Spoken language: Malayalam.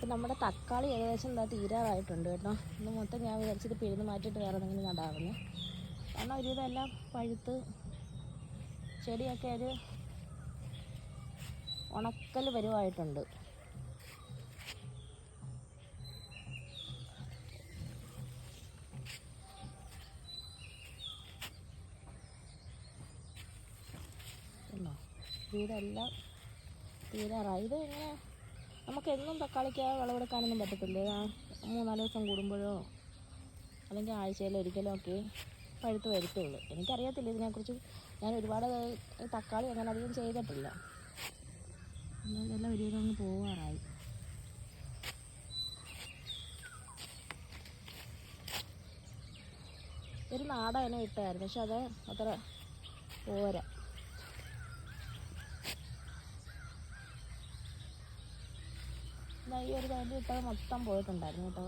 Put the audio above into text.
അപ്പം നമ്മുടെ തക്കാളി ഏകദേശം എന്താ തീരാറായിട്ടുണ്ട് കേട്ടോ. ഇന്ന് മൊത്തം ഞാൻ വിചാരിച്ചിട്ട് പിഴുന്ന് മാറ്റിയിട്ട് വേറെ എന്തെങ്കിലും നടാവുന്നത്. കാരണം ഒരുവിധം എല്ലാം പഴുത്ത് ചെടിയൊക്കെ ഒരു ഉണക്കൽ വരുവായിട്ടുണ്ട്. ഇതെല്ലാം തീരാറായി. ഇത് ഇങ്ങനെ നമുക്ക് എന്നും തക്കാളിക്ക് വിളവെടുക്കാനൊന്നും പറ്റത്തില്ല. 3-4 ദിവസം കൂടുമ്പോഴോ അല്ലെങ്കിൽ ആഴ്ചയിൽ ഒരിക്കലോ ഒക്കെ പഴുത്ത് വരുത്തുള്ളൂ. എനിക്കറിയത്തില്ല ഇതിനെക്കുറിച്ച്. ഞാൻ ഒരുപാട് തക്കാളി അങ്ങനെ അധികം ചെയ്തിട്ടില്ല. ഇതെല്ലാം ഒരുവിധം അങ്ങ് പോകാറായി. ഒരു നാടൻ ഇനം ഇട്ടായിരുന്നു, പക്ഷെ അത് അത്ര പോരാ. ഈ ഒരു തൈല് ഇട്ടത് മൊത്തം പോയിട്ടുണ്ടായിരുന്നു കേട്ടോ.